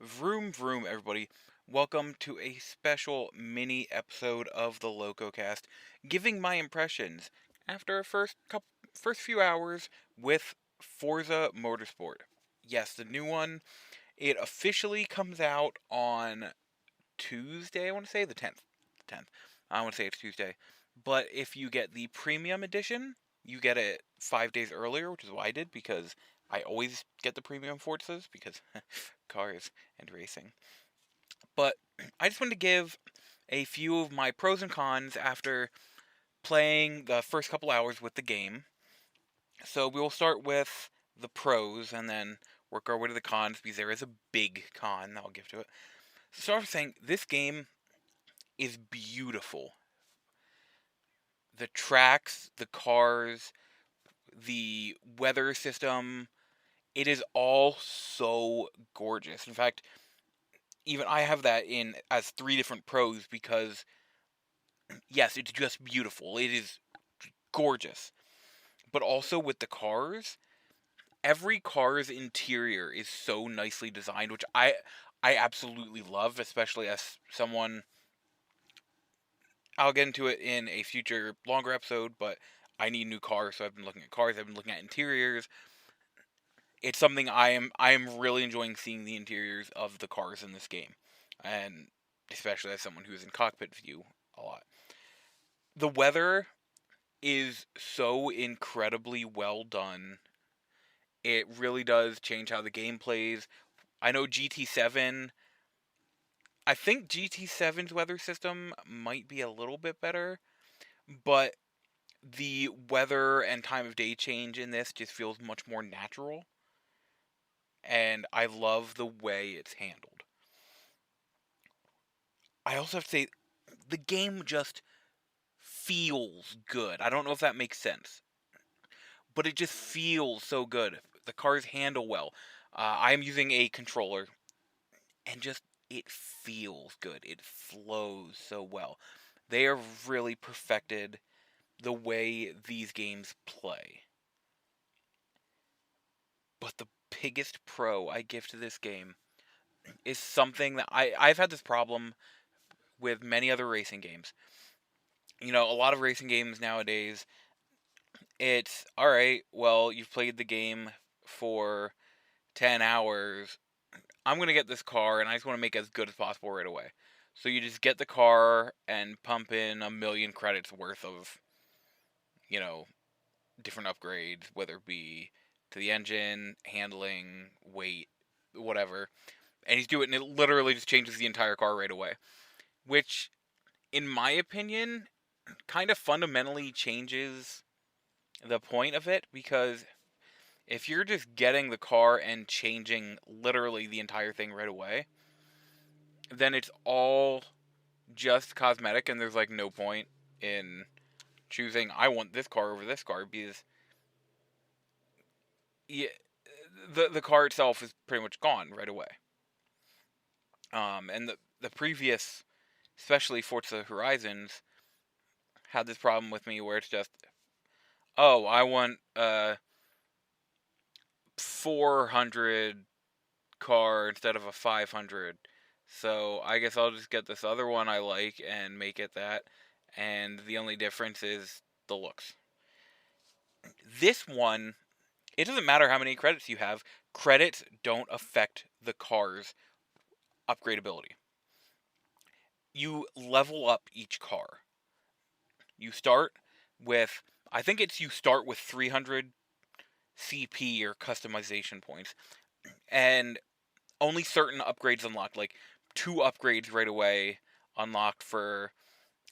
Vroom vroom, everybody. Welcome to a special mini episode of the LocoCast, giving my impressions after a first few hours with Forza Motorsport. Yes, the new one. It officially comes out on Tuesday, I want to say, the 10th. The 10th. I want to say it's Tuesday. But if you get the premium edition, you get it 5 days earlier, which is what I did because I always get the premium Forzas because cars and racing. But I just wanted to give a few of my pros and cons after playing the first couple hours with the game. So we will start with the pros and then work our way to the cons because there is a big con that I'll give to it. So start with saying this game is beautiful. The tracks, the cars, the weather system, it is all so gorgeous. In fact, even I have that in as three different pros because yes, it's just beautiful. It is gorgeous. But also with the cars, every car's interior is so nicely designed, which I absolutely love, especially as someone I'll get into it in a future longer episode, but I need new cars, so I've been looking at cars, I've been looking at interiors. It's something I am really enjoying seeing the interiors of the cars in this game. And especially as someone who's in cockpit view a lot. The weather is so incredibly well done. It really does change how the game plays. I know GT7. I think GT7's weather system might be a little bit better, but the weather and time of day change in this just feels much more natural, and I love the way it's handled. I also have to say, the game just feels good. I don't know if that makes sense, but it just feels so good. The cars handle well. I'm using a controller, and just it feels good. It flows so well. They have really perfected the way these games play. But the biggest pro I give to this game is something that I've had this problem with many other racing games. You know, a lot of racing games nowadays, it's alright, well, you've played the game for 10 hours. I'm going to get this car and I just want to make it as good as possible right away. So you just get the car and pump in a million credits worth of, you know, different upgrades, whether it be to the engine, handling, weight, whatever. And he's doing it and it literally just changes the entire car right away. Which, in my opinion, kind of fundamentally changes the point of it because if you're just getting the car and changing literally the entire thing right away, then it's all just cosmetic and there's like no point in choosing I want this car over this car because yeah, the car itself is pretty much gone right away. And the previous, especially Forza Horizons, had this problem with me where it's just, oh, I want a 400 car instead of a 500. So I guess I'll just get this other one I like and make it that. And the only difference is the looks. This one, it doesn't matter how many credits you have. Credits don't affect the car's upgradability. You level up each car. You start with, I think it's you start with 300 CP or customization points. And only certain upgrades unlocked, like 2 upgrades right away unlocked for,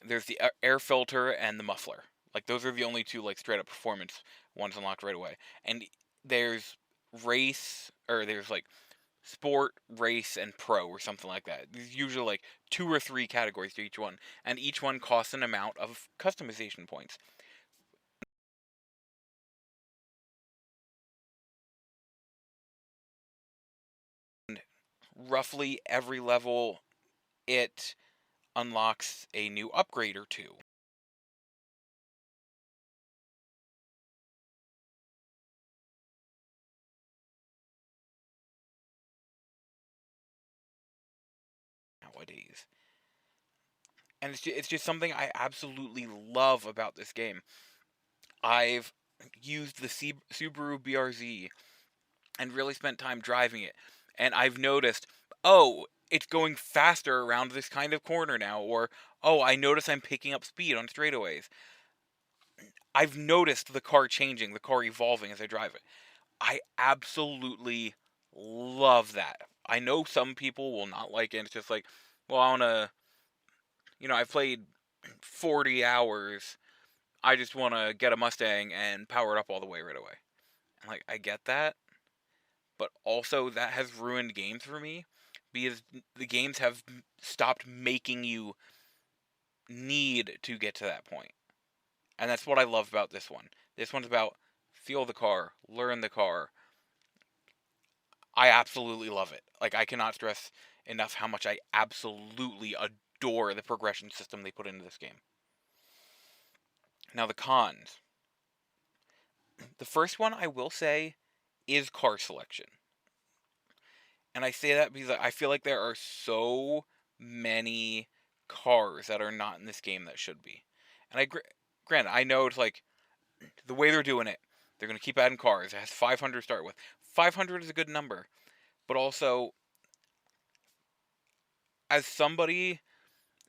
there's the air filter and the muffler. Like those are the only two like straight up performance ones unlocked right away. And there's race, or there's like sport, race, and pro or something like that. There's usually like 2 or 3 categories to each one, and each one costs an amount of customization points. And roughly every level, it unlocks a new upgrade or two. nowadays. And it's just something I absolutely love about this game. I've used the Subaru BRZ and really spent time driving it. And I've noticed, oh, it's going faster around this kind of corner now. Or, oh, I notice I'm picking up speed on straightaways. I've noticed the car changing, the car evolving as I drive it. I absolutely love that. I know some people will not like it. It's just like, well, I want to, I've played 40 hours. I just want to get a Mustang and power it up all the way right away. Like, I get that. But also, that has ruined games for me because the games have stopped making you need to get to that point. And that's what I love about this one. This one's about feel the car, learn the car. I absolutely love it. Like, I cannot stress enough how much I absolutely adore the progression system they put into this game. Now, the cons. The first one I will say is car selection. And I say that because I feel like there are so many cars that are not in this game that should be. And granted, I know it's like the way they're doing it, they're going to keep adding cars. It has 500 to start with. 500 is a good number. But also, as somebody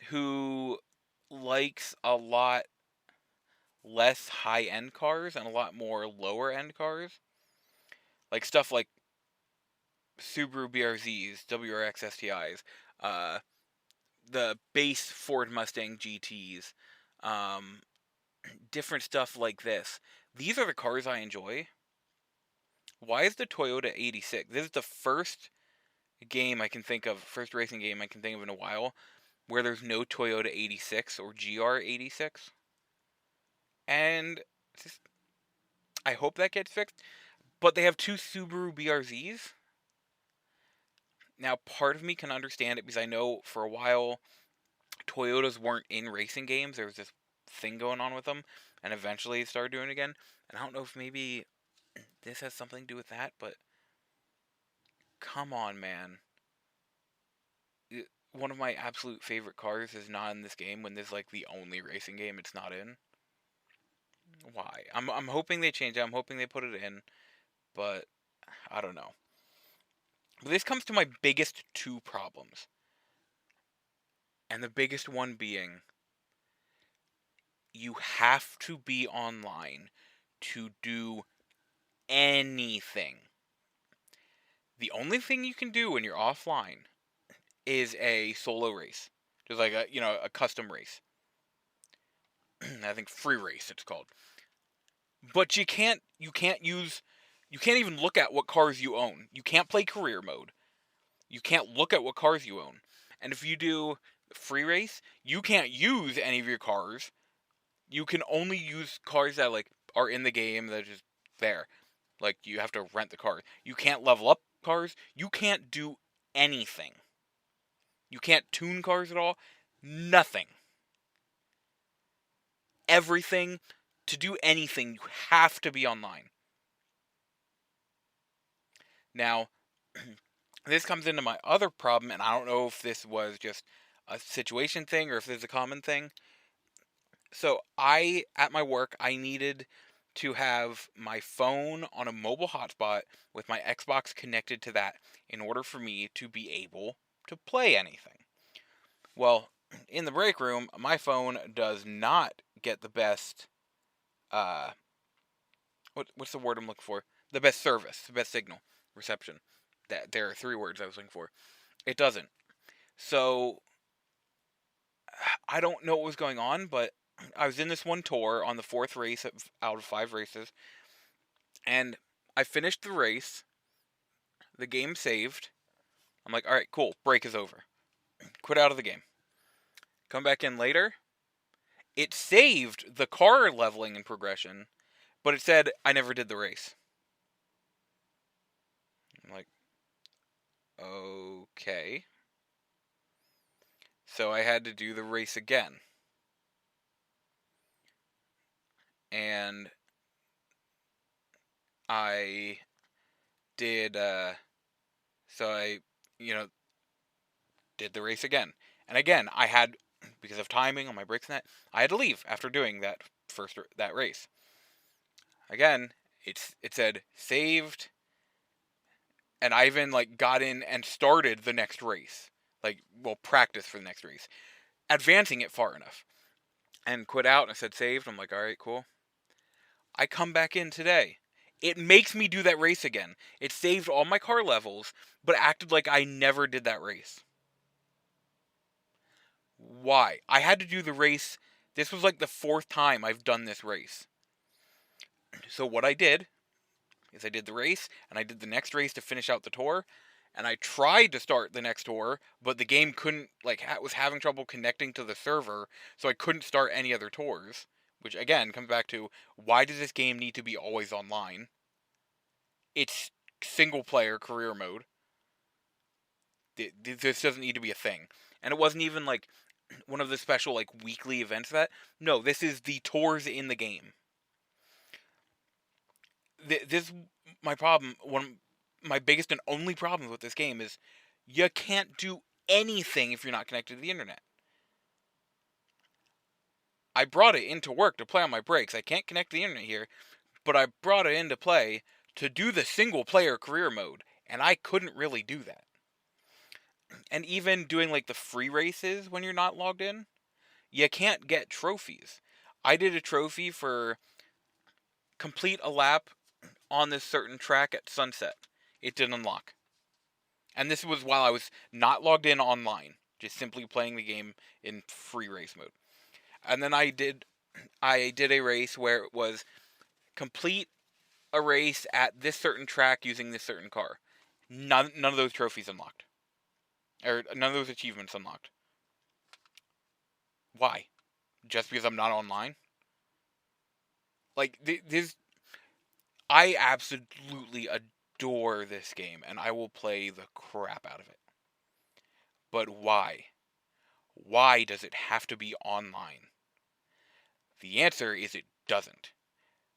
who likes a lot less high-end cars and a lot more lower-end cars, like stuff like Subaru BRZs, WRX STIs, the base Ford Mustang GTs, um, different stuff like this. These are the cars I enjoy. Why is the Toyota 86? This is the first game I can think of, first racing game I can think of in a while, where there's no Toyota 86 or GR 86. And just, I hope that gets fixed. But they have two Subaru BRZs. Now, part of me can understand it because I know for a while Toyotas weren't in racing games. There was this thing going on with them, and eventually they started doing it again. And I don't know if maybe this has something to do with that, but come on, man. One of my absolute favorite cars is not in this game when this is like the only racing game it's not in. Why? I'm hoping they change it. I'm hoping they put it in, but I don't know. But this comes to my biggest two problems. And the biggest one being you have to be online to do anything. The only thing you can do when you're offline is a solo race. Just like a custom race. I think free race it's called. But you can't even look at what cars you own. You can't play career mode. You can't look at what cars you own. And if you do free race, you can't use any of your cars. You can only use cars that like are in the game that are just there. Like you have to rent the car. You can't level up cars. You can't do anything. You can't tune cars at all. Nothing. Everything. To do anything, you have to be online. Now, this comes into my other problem, and I don't know if this was just a situation thing or if this is a common thing. So, at my work, I needed to have my phone on a mobile hotspot with my Xbox connected to that in order for me to be able to play anything. Well, in the break room, my phone does not get the best, uh, what's the word I'm looking for? The best service, the best signal, reception. There are three words I was looking for. It doesn't. So, I don't know what was going on, but I was in this one tour on the fourth race out of 5 races, and I finished the race. The game saved. I'm like, all right, cool. Break is over. Quit out of the game. Come back in later. It saved the car leveling and progression, but it said I never did the race. I'm like, okay. So I had to do the race again. And I did, so I, did the race again. And again, I had, because of timing on my brakes and that, I had to leave after doing that race. Again, it said saved, and I even like got in and started the next race, practice for the next race, advancing it far enough, and quit out and I said saved. I'm like, all right, cool. I come back in today. It makes me do that race again. It saved all my car levels, but acted like I never did that race. Why? I had to do the race. This was like the 4th time I've done this race. So what I did is I did the race, and I did the next race to finish out the tour, and I tried to start the next tour, but the game couldn't, was having trouble connecting to the server, so I couldn't start any other tours, which again comes back to, why does this game need to be always online? It's single player career mode. This doesn't need to be a thing. And it wasn't even like one of the special weekly events that. No, this is the tours in the game. This my problem. My biggest and only problem with this game is you can't do anything if you're not connected to the internet. I brought it into work to play on my breaks. I can't connect to the internet here, but I brought it into play to do the single player career mode, and I couldn't really do that. And even doing the free races when you're not logged in, you can't get trophies. I did a trophy for complete a lap on this certain track at sunset. It didn't unlock. And this was while I was not logged in online, just simply playing the game in free race mode. And then I did a race where it was complete a race at this certain track using this certain car. None of those trophies unlocked. Or none of those achievements unlocked. Why? Just because I'm not online? This, I absolutely adore this game, and I will play the crap out of it. But why? Why does it have to be online? The answer is it doesn't.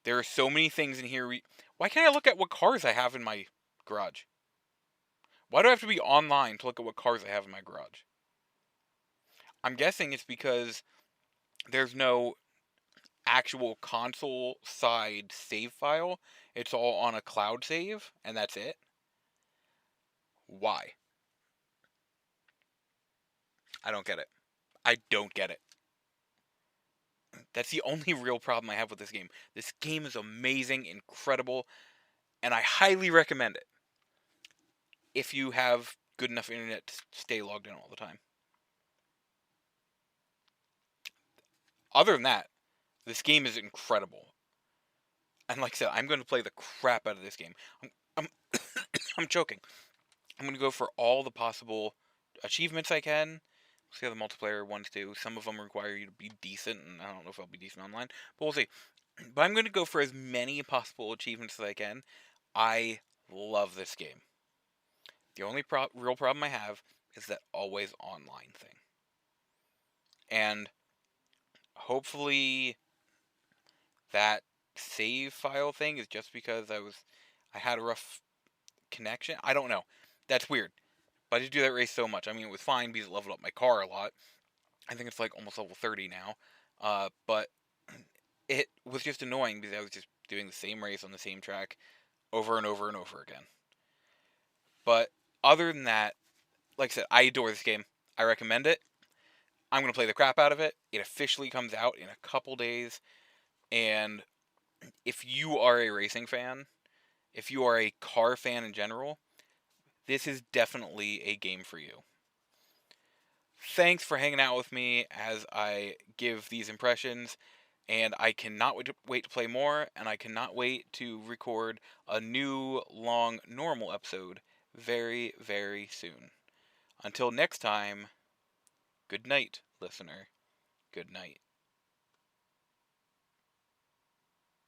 There are so many things in here. Why can't I look at what cars I have in my garage? Why do I have to be online to look at what cars I have in my garage? I'm guessing it's because there's no actual console side save file. It's all on a cloud save, and that's it. Why? I don't get it. I don't get it. That's the only real problem I have with this game. This game is amazing, incredible, and I highly recommend it if you have good enough internet to stay logged in all the time. Other than that, this game is incredible. And like I said, I'm going to play the crap out of this game. I'm, I'm choking. I'm going to go for all the possible achievements I can. See how the multiplayer ones do. Some of them require you to be decent, and I don't know if I'll be decent online, but we'll see. But I'm going to go for as many possible achievements as I can. I love this game. The only real problem I have is that always online thing. And hopefully that save file thing is just because I had a rough connection. I don't know. That's weird. But I just do that race so much. I mean, it was fine because it leveled up my car a lot. I think it's almost level 30 now. But it was just annoying because I was just doing the same race on the same track over and over and over again. But other than that, like I said, I adore this game. I recommend it. I'm going to play the crap out of it. It officially comes out in a couple days. And if you are a racing fan, if you are a car fan in general, this is definitely a game for you. Thanks for hanging out with me as I give these impressions, and I cannot wait to play more, and I cannot wait to record a new, long, normal episode very, very soon. Until next time, good night, listener. Good night.